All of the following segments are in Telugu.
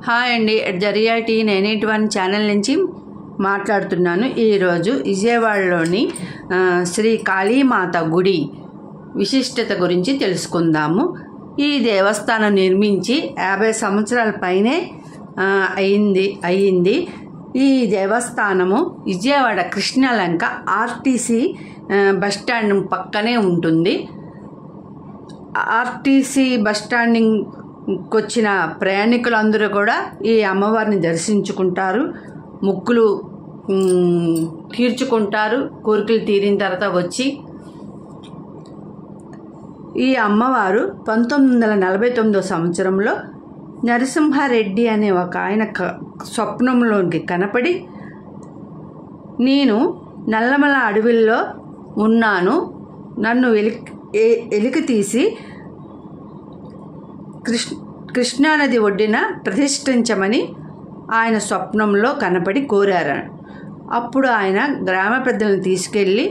హాయ్ అండి, జరియాటి 981 ఛానల్ నుంచి మాట్లాడుతున్నాను. ఈరోజు విజయవాడలోని శ్రీ కాళీమాత గుడి విశిష్టత గురించి తెలుసుకుందాము. ఈ దేవస్థానం నిర్మించి 50 సంవత్సరాల పైనే అయింది. ఈ దేవస్థానము విజయవాడ కృష్ణలంక ఆర్టీసీ బస్టాండ్ పక్కనే ఉంటుంది. ఆర్టీసీ బస్టాండింగ్ వచ్చిన ప్రయాణికులందరూ కూడా ఈ అమ్మవారిని దర్శించుకుంటారు, మొక్కులు తీర్చుకుంటారు. కోరికలు తీరిన తర్వాత వచ్చి ఈ అమ్మవారు 1949 సంవత్సరంలో నరసింహారెడ్డి అనే ఒక ఆయన స్వప్నంలోకి కనపడి, నేను నల్లమల అడవిలో ఉన్నాను, నన్ను వెలికి తీసి కృష్ణానది ఒడ్డున ప్రతిష్ఠించమని ఆయన స్వప్నంలో కనపడి కోరారు. అప్పుడు ఆయన గ్రామ పెద్దలను తీసుకెళ్ళి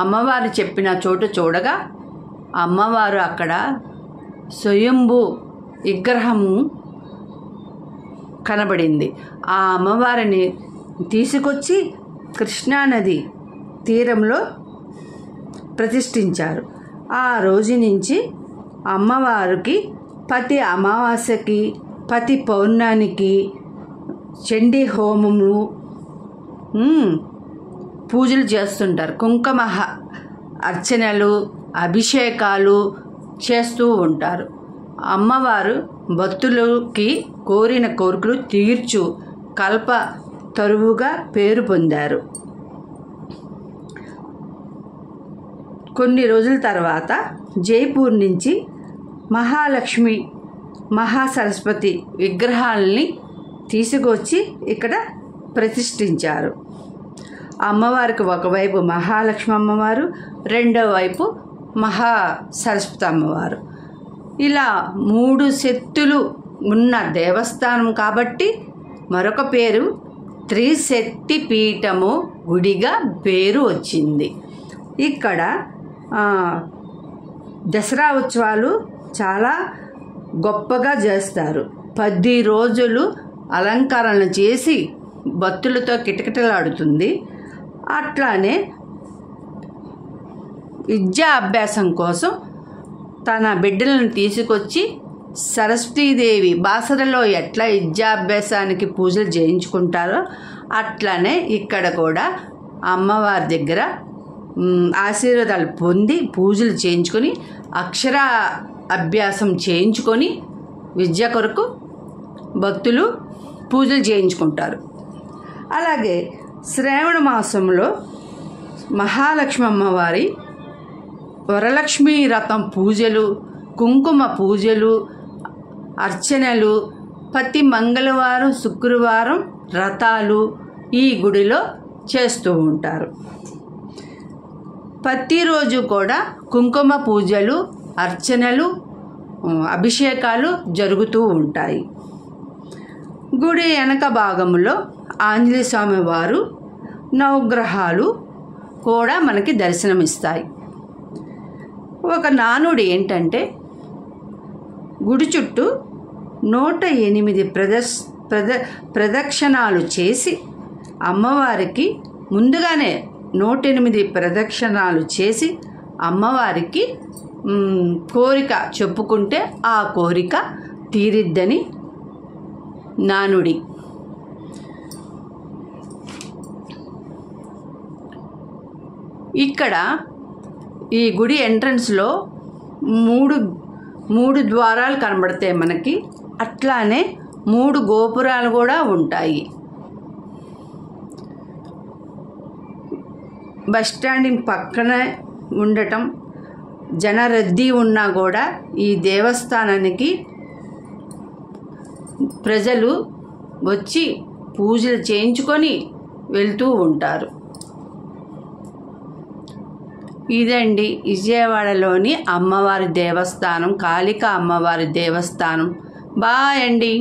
అమ్మవారు చెప్పిన చోటు చూడగా అమ్మవారు అక్కడ స్వయంభూ విగ్రహము కనబడింది. ఆ అమ్మవారిని తీసుకొచ్చి కృష్ణానది తీరంలో ప్రతిష్ఠించారు. ఆ రోజు నుంచి అమ్మవారికి ప్రతి అమావాస్యకి, ప్రతి పౌర్ణానికి చండీ హోమములు, పూజలు చేస్తుంటారు. కుంకుమ అర్చనలు, అభిషేకాలు చేస్తూ ఉంటారు. అమ్మవారు భక్తులకి కోరిన కోరికలు తీర్చు కల్ప తరువుగా పేరు పొందారు. కొన్ని రోజుల తర్వాత జైపూర్ నుంచి మహాలక్ష్మి, మహాసరస్వతి విగ్రహాలని తీసుకొచ్చి ఇక్కడ ప్రతిష్ఠించారు. అమ్మవారికి ఒకవైపు మహాలక్ష్మి అమ్మవారు, రెండో వైపు మహాసరస్వతి అమ్మవారు. ఇలా 3 శక్తులు ఉన్న దేవస్థానం కాబట్టి మరొక పేరు త్రిశక్తి పీఠము గుడిగా పేరు వచ్చింది. ఇక్కడ దసరా ఉత్సవాలు చాలా గొప్పగా చేస్తారు. 10 రోజులు అలంకరణ చేసి భక్తులతో కిటకిటలాడుతుంది. అట్లానే విద్యా అభ్యాసం కోసం తన బిడ్డలను తీసుకొచ్చి సరస్వతీదేవి బాసరలో ఎట్లా విద్యాభ్యాసానికి పూజలు చేయించుకుంటారో అట్లానే ఇక్కడ కూడా అమ్మవారి దగ్గర ఆశీర్వాదాలు పొంది పూజలు చేయించుకొని అక్షర అభ్యాసం చేయించుకొని విద్య కొరకు భక్తులు పూజలు చేయించుకుంటారు. అలాగే శ్రావణ మాసంలో మహాలక్ష్మి అమ్మవారి వరలక్ష్మీ రథం పూజలు, కుంకుమ పూజలు, అర్చనలు ప్రతి మంగళవారం, శుక్రవారం రథాలు ఈ గుడిలో చేస్తూ ఉంటారు. ప్రతిరోజు కూడా కుంకుమ పూజలు, అర్చనలు, అభిషేకాలు జరుగుతూ ఉంటాయి. గుడి వెనక భాగంలో ఆంజనేయ స్వామి వారు నవగ్రహాలు కూడా మనకి దర్శనమిస్తాయి. ఒక నానుడి ఏంటంటే, గుడి చుట్టూ 108 ప్రదక్షిణాలు చేసి అమ్మవారికి ముందుగానే 108 ప్రదక్షిణాలు చేసి అమ్మవారికి కోరిక చెప్పుకుంటే ఆ కోరిక తీరిద్దని నానుడి. ఇక్కడ ఈ గుడి ఎంట్రన్స్లో 3 ద్వారాలు కనబడతాయి మనకి. అట్లానే 3 గోపురాలు కూడా ఉంటాయి. బస్ స్టాండింగ్ పక్కన ఉండటం, జనరద్దీ ఉన్నా కూడా ఈ దేవస్థానానికి ప్రజలు వచ్చి పూజలు చేయించుకొని వెళ్తూ ఉంటారు. ఇదండి విజయవాడలోని అమ్మవారి దేవస్థానం, కాళికా అమ్మవారి దేవస్థానం. బాయ్ అండి.